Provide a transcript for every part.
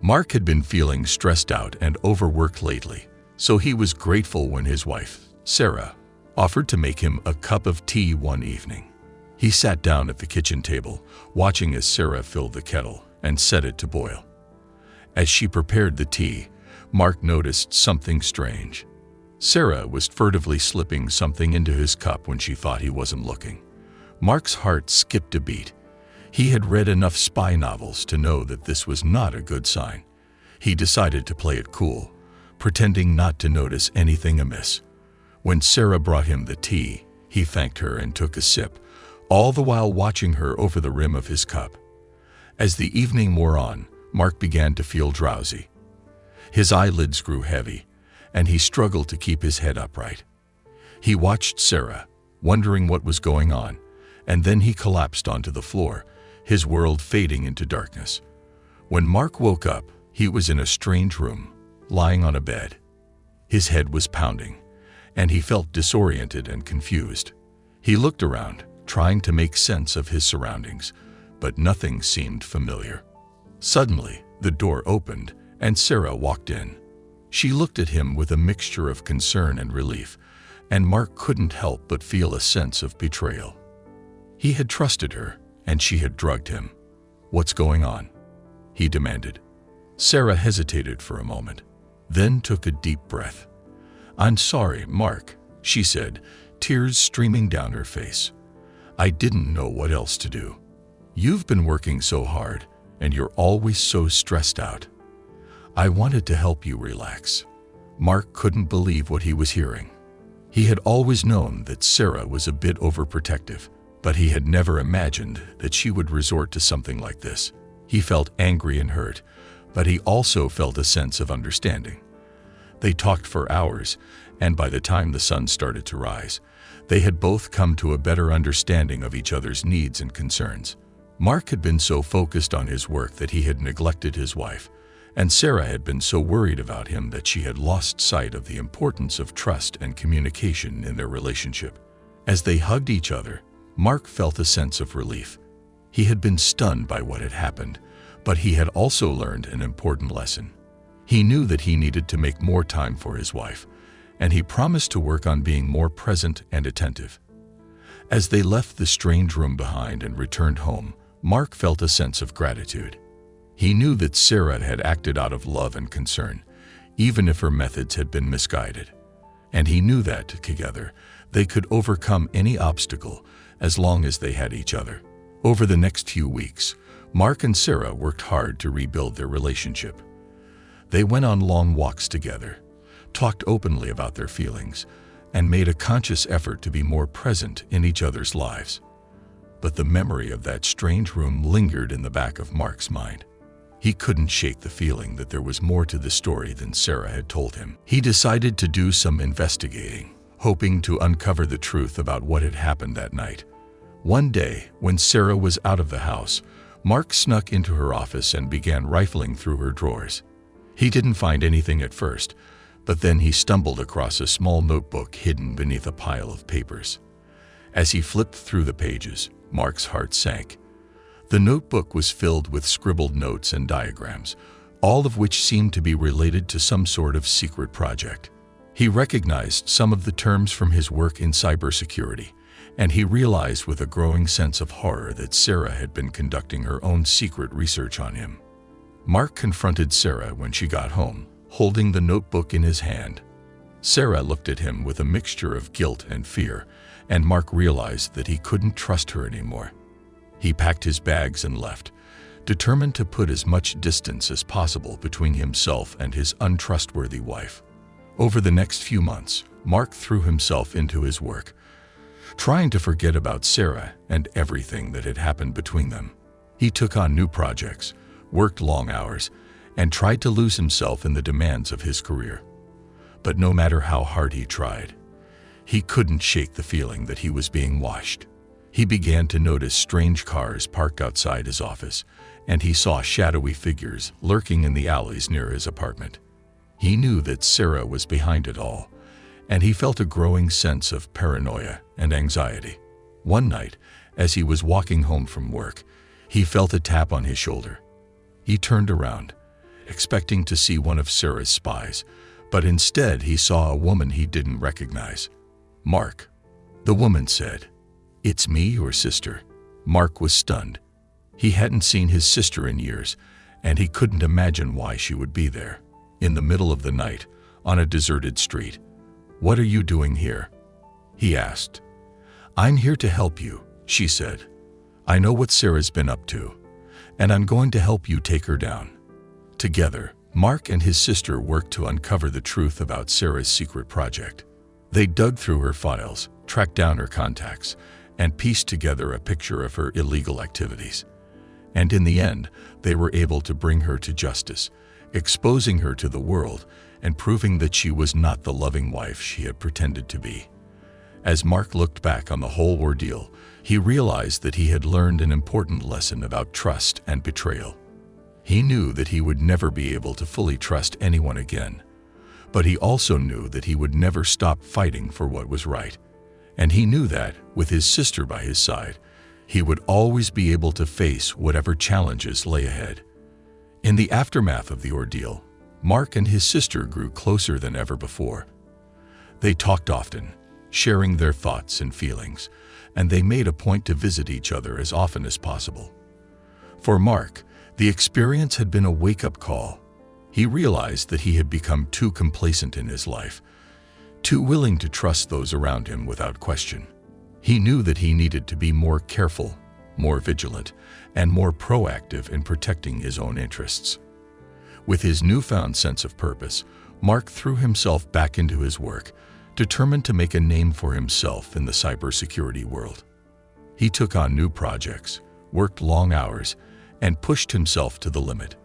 Mark had been feeling stressed out and overworked lately, so he was grateful when his wife, Sarah, offered to make him a cup of tea one evening. He sat down at the kitchen table, watching as Sarah filled the kettle and set it to boil. As she prepared the tea, Mark noticed something strange. Sarah was furtively slipping something into his cup when she thought he wasn't looking. Mark's heart skipped a beat. He had read enough spy novels to know that this was not a good sign. He decided to play it cool, pretending not to notice anything amiss. When Sarah brought him the tea, he thanked her and took a sip, all the while watching her over the rim of his cup. As the evening wore on, Mark began to feel drowsy. His eyelids grew heavy, and he struggled to keep his head upright. He watched Sarah, wondering what was going on, and then he collapsed onto the floor, his world fading into darkness. When Mark woke up, he was in a strange room, lying on a bed. His head was pounding, and he felt disoriented and confused. He looked around, trying to make sense of his surroundings, but nothing seemed familiar. Suddenly, the door opened, and Sarah walked in. She looked at him with a mixture of concern and relief, and Mark couldn't help but feel a sense of betrayal. He had trusted her, and she had drugged him. "What's going on?" he demanded. Sarah hesitated for a moment, then took a deep breath. "I'm sorry, Mark," she said, tears streaming down her face. "I didn't know what else to do. You've been working so hard, and you're always so stressed out. I wanted to help you relax." Mark couldn't believe what he was hearing. He had always known that Sarah was a bit overprotective, but he had never imagined that she would resort to something like this. He felt angry and hurt, but he also felt a sense of understanding. They talked for hours, and by the time the sun started to rise, they had both come to a better understanding of each other's needs and concerns. Mark had been so focused on his work that he had neglected his wife, and Sarah had been so worried about him that she had lost sight of the importance of trust and communication in their relationship. As they hugged each other, Mark felt a sense of relief. He had been stunned by what had happened, but he had also learned an important lesson. He knew that he needed to make more time for his wife, and he promised to work on being more present and attentive. As they left the strange room behind and returned home, Mark felt a sense of gratitude. He knew that Sarah had acted out of love and concern, even if her methods had been misguided. And he knew that, together, they could overcome any obstacle as long as they had each other. Over the next few weeks, Mark and Sarah worked hard to rebuild their relationship. They went on long walks together, talked openly about their feelings, and made a conscious effort to be more present in each other's lives. But the memory of that strange room lingered in the back of Mark's mind. He couldn't shake the feeling that there was more to the story than Sarah had told him. He decided to do some investigating, hoping to uncover the truth about what had happened that night. One day, when Sarah was out of the house, Mark snuck into her office and began rifling through her drawers. He didn't find anything at first, but then he stumbled across a small notebook hidden beneath a pile of papers. As he flipped through the pages, Mark's heart sank. The notebook was filled with scribbled notes and diagrams, all of which seemed to be related to some sort of secret project. He recognized some of the terms from his work in cybersecurity, and he realized with a growing sense of horror that Sarah had been conducting her own secret research on him. Mark confronted Sarah when she got home, holding the notebook in his hand. Sarah looked at him with a mixture of guilt and fear, and Mark realized that he couldn't trust her anymore. He packed his bags and left, determined to put as much distance as possible between himself and his untrustworthy wife. Over the next few months, Mark threw himself into his work, trying to forget about Sarah and everything that had happened between them. He took on new projects, worked long hours, and tried to lose himself in the demands of his career. But no matter how hard he tried, he couldn't shake the feeling that he was being watched. He began to notice strange cars parked outside his office, and he saw shadowy figures lurking in the alleys near his apartment. He knew that Sarah was behind it all, and he felt a growing sense of paranoia and anxiety. One night, as he was walking home from work, he felt a tap on his shoulder. He turned around, expecting to see one of Sarah's spies, but instead he saw a woman he didn't recognize. "Mark," the woman said. "It's me, your sister." Mark was stunned. He hadn't seen his sister in years, and he couldn't imagine why she would be there, in the middle of the night, on a deserted street. "What are you doing here?" he asked. "I'm here to help you," she said. "I know what Sarah's been up to, and I'm going to help you take her down." Together, Mark and his sister worked to uncover the truth about Sarah's secret project. They dug through her files, tracked down her contacts, and pieced together a picture of her illegal activities. And in the end, they were able to bring her to justice, exposing her to the world and proving that she was not the loving wife she had pretended to be. As Mark looked back on the whole ordeal, he realized that he had learned an important lesson about trust and betrayal. He knew that he would never be able to fully trust anyone again, but he also knew that he would never stop fighting for what was right. And he knew that, with his sister by his side, he would always be able to face whatever challenges lay ahead. In the aftermath of the ordeal, Mark and his sister grew closer than ever before. They talked often, sharing their thoughts and feelings, and they made a point to visit each other as often as possible. For Mark, the experience had been a wake-up call. He realized that he had become too complacent in his life, too willing to trust those around him without question. He knew that he needed to be more careful, more vigilant, and more proactive in protecting his own interests. With his newfound sense of purpose, Mark threw himself back into his work, determined to make a name for himself in the cybersecurity world. He took on new projects, worked long hours, and pushed himself to the limit.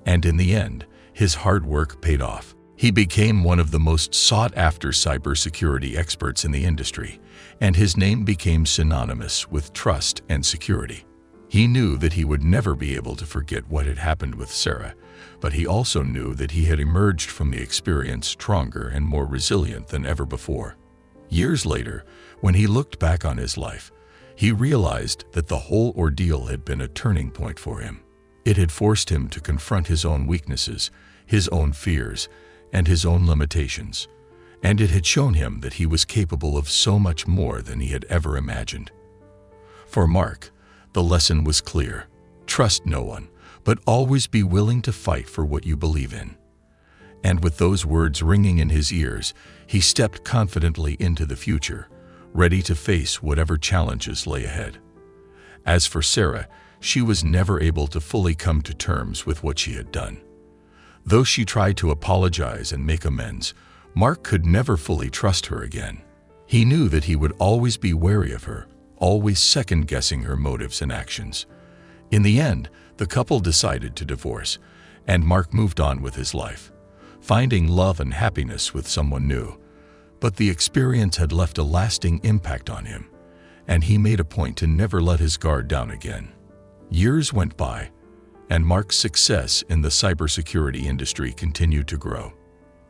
And in the end, his hard work paid off. He became one of the most sought-after cybersecurity experts in the industry, and his name became synonymous with trust and security. He knew that he would never be able to forget what had happened with Sarah, but he also knew that he had emerged from the experience stronger and more resilient than ever before. Years later, when he looked back on his life, he realized that the whole ordeal had been a turning point for him. It had forced him to confront his own weaknesses, his own fears, and his own limitations, and it had shown him that he was capable of so much more than he had ever imagined. For Mark, the lesson was clear: trust no one, but always be willing to fight for what you believe in. And with those words ringing in his ears, he stepped confidently into the future, ready to face whatever challenges lay ahead. As for Sarah, she was never able to fully come to terms with what she had done. Though she tried to apologize and make amends, Mark could never fully trust her again. He knew that he would always be wary of her, always second-guessing her motives and actions. In the end, the couple decided to divorce, and Mark moved on with his life, finding love and happiness with someone new. But the experience had left a lasting impact on him, and he made a point to never let his guard down again. Years went by, and Mark's success in the cybersecurity industry continued to grow.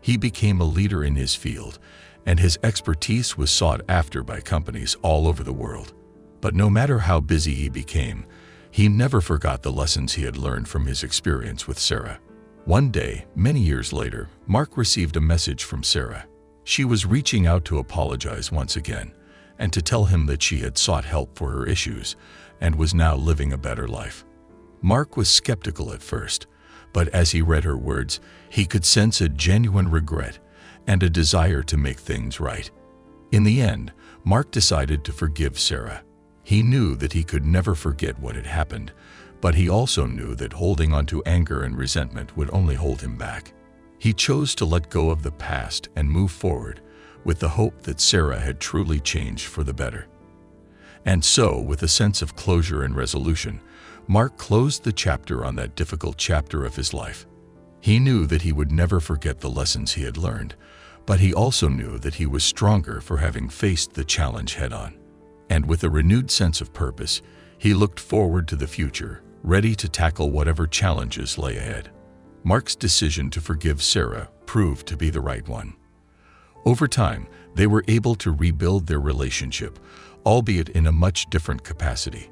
He became a leader in his field, and his expertise was sought after by companies all over the world. But no matter how busy he became, he never forgot the lessons he had learned from his experience with Sarah. One day, many years later, Mark received a message from Sarah. She was reaching out to apologize once again, and to tell him that she had sought help for her issues and was now living a better life. Mark was skeptical at first, but as he read her words, he could sense a genuine regret and a desire to make things right. In the end, Mark decided to forgive Sarah. He knew that he could never forget what had happened, but he also knew that holding on to anger and resentment would only hold him back. He chose to let go of the past and move forward, with the hope that Sarah had truly changed for the better. And so, with a sense of closure and resolution, Mark closed the chapter on that difficult chapter of his life. He knew that he would never forget the lessons he had learned, but he also knew that he was stronger for having faced the challenge head-on. And with a renewed sense of purpose, he looked forward to the future, ready to tackle whatever challenges lay ahead. Mark's decision to forgive Sarah proved to be the right one. Over time, they were able to rebuild their relationship, albeit in a much different capacity.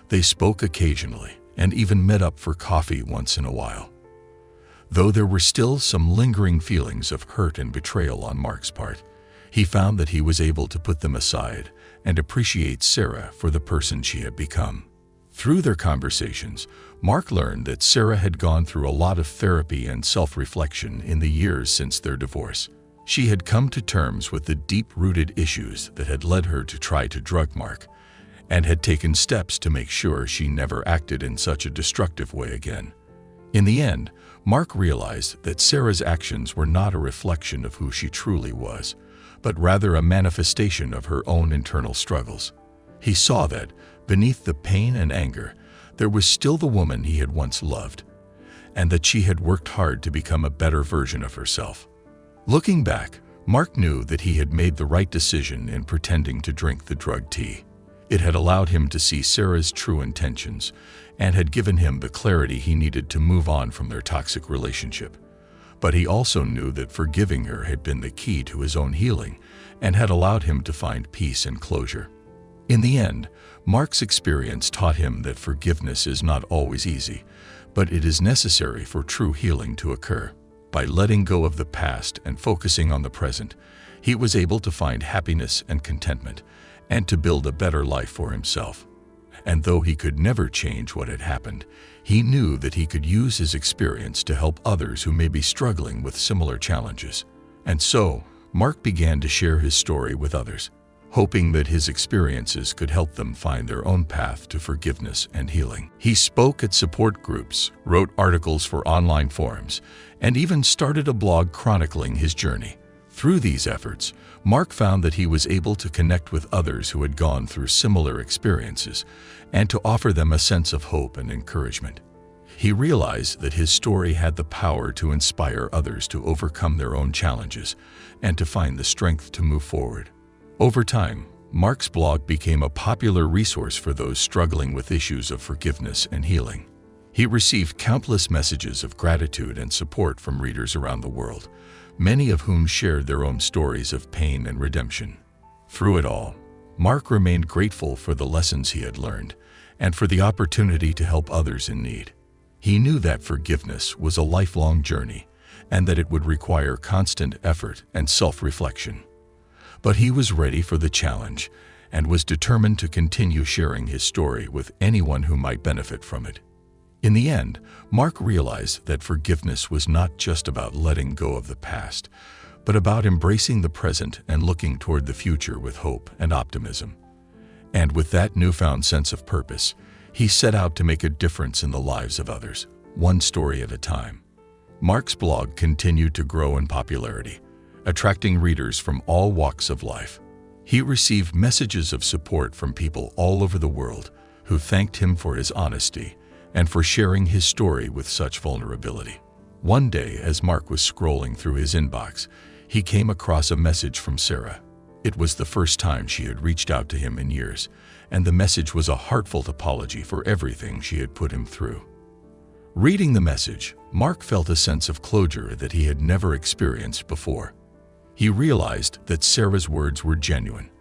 They spoke occasionally and even met up for coffee once in a while. Though there were still some lingering feelings of hurt and betrayal on Mark's part, he found that he was able to put them aside and appreciate Sarah for the person she had become. Through their conversations, Mark learned that Sarah had gone through a lot of therapy and self-reflection in the years since their divorce. She had come to terms with the deep-rooted issues that had led her to try to drug Mark, and had taken steps to make sure she never acted in such a destructive way again. In the end, Mark realized that Sarah's actions were not a reflection of who she truly was, but rather a manifestation of her own internal struggles. He saw that, beneath the pain and anger, there was still the woman he had once loved, and that she had worked hard to become a better version of herself. Looking back, Mark knew that he had made the right decision in pretending to drink the drug tea. It had allowed him to see Sarah's true intentions and had given him the clarity he needed to move on from their toxic relationship. But he also knew that forgiving her had been the key to his own healing and had allowed him to find peace and closure. In the end, Mark's experience taught him that forgiveness is not always easy, but it is necessary for true healing to occur. By letting go of the past and focusing on the present, he was able to find happiness and contentment, and to build a better life for himself. And though he could never change what had happened, he knew that he could use his experience to help others who may be struggling with similar challenges. And so, Mark began to share his story with others, hoping that his experiences could help them find their own path to forgiveness and healing. He spoke at support groups, wrote articles for online forums, and even started a blog chronicling his journey. Through these efforts, Mark found that he was able to connect with others who had gone through similar experiences and to offer them a sense of hope and encouragement. He realized that his story had the power to inspire others to overcome their own challenges and to find the strength to move forward. Over time, Mark's blog became a popular resource for those struggling with issues of forgiveness and healing. He received countless messages of gratitude and support from readers around the world, many of whom shared their own stories of pain and redemption. Through it all, Mark remained grateful for the lessons he had learned and for the opportunity to help others in need. He knew that forgiveness was a lifelong journey and that it would require constant effort and self-reflection. But he was ready for the challenge and was determined to continue sharing his story with anyone who might benefit from it. In the end, Mark realized that forgiveness was not just about letting go of the past, but about embracing the present and looking toward the future with hope and optimism. And with that newfound sense of purpose, he set out to make a difference in the lives of others, one story at a time. Mark's blog continued to grow in popularity, attracting readers from all walks of life. He received messages of support from people all over the world who thanked him for his honesty and for sharing his story with such vulnerability. One day, as Mark was scrolling through his inbox, he came across a message from Sarah. It was the first time she had reached out to him in years, and the message was a heartfelt apology for everything she had put him through. Reading the message, Mark felt a sense of closure that he had never experienced before. He realized that Sarah's words were genuine,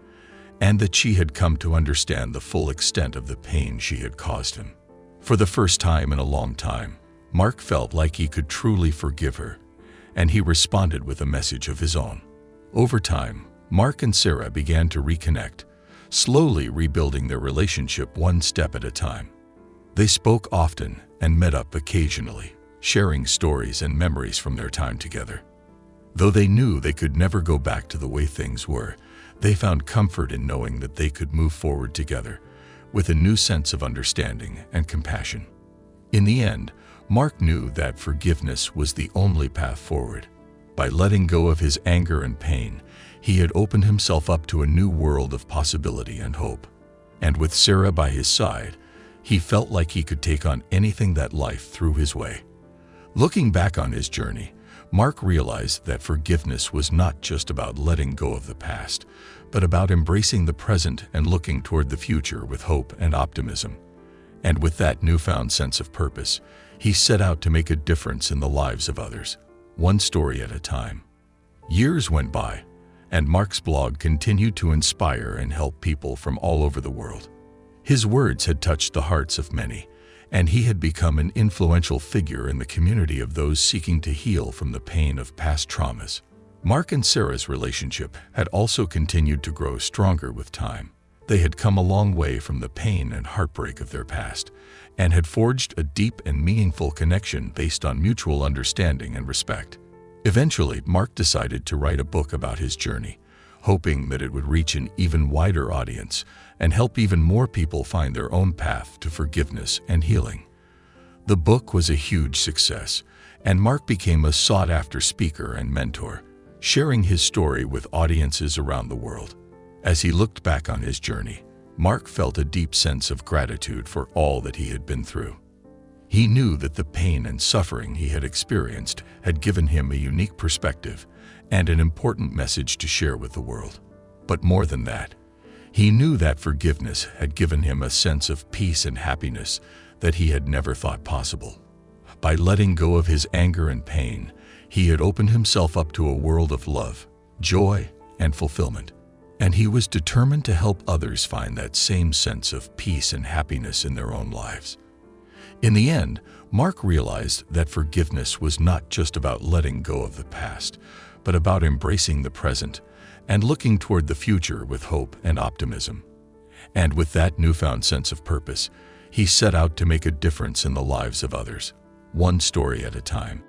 and that she had come to understand the full extent of the pain she had caused him. For the first time in a long time, Mark felt like he could truly forgive her, and he responded with a message of his own. Over time, Mark and Sarah began to reconnect, slowly rebuilding their relationship one step at a time. They spoke often and met up occasionally, sharing stories and memories from their time together. Though they knew they could never go back to the way things were, they found comfort in knowing that they could move forward together, with a new sense of understanding and compassion. In the end, Mark knew that forgiveness was the only path forward. By letting go of his anger and pain, he had opened himself up to a new world of possibility and hope. And with Sarah by his side, he felt like he could take on anything that life threw his way. Looking back on his journey, Mark realized that forgiveness was not just about letting go of the past, but about embracing the present and looking toward the future with hope and optimism. And with that newfound sense of purpose, he set out to make a difference in the lives of others, one story at a time. Years went by, and Mark's blog continued to inspire and help people from all over the world. His words had touched the hearts of many, and he had become an influential figure in the community of those seeking to heal from the pain of past traumas. Mark and Sarah's relationship had also continued to grow stronger with time. They had come a long way from the pain and heartbreak of their past and had forged a deep and meaningful connection based on mutual understanding and respect. Eventually, Mark decided to write a book about his journey, hoping that it would reach an even wider audience and help even more people find their own path to forgiveness and healing. The book was a huge success, and Mark became a sought-after speaker and mentor, sharing his story with audiences around the world. As he looked back on his journey, Mark felt a deep sense of gratitude for all that he had been through. He knew that the pain and suffering he had experienced had given him a unique perspective and an important message to share with the world. But more than that, he knew that forgiveness had given him a sense of peace and happiness that he had never thought possible. By letting go of his anger and pain, he had opened himself up to a world of love, joy, and fulfillment. And he was determined to help others find that same sense of peace and happiness in their own lives. In the end, Mark realized that forgiveness was not just about letting go of the past, but about embracing the present and looking toward the future with hope and optimism. And with that newfound sense of purpose, he set out to make a difference in the lives of others, one story at a time.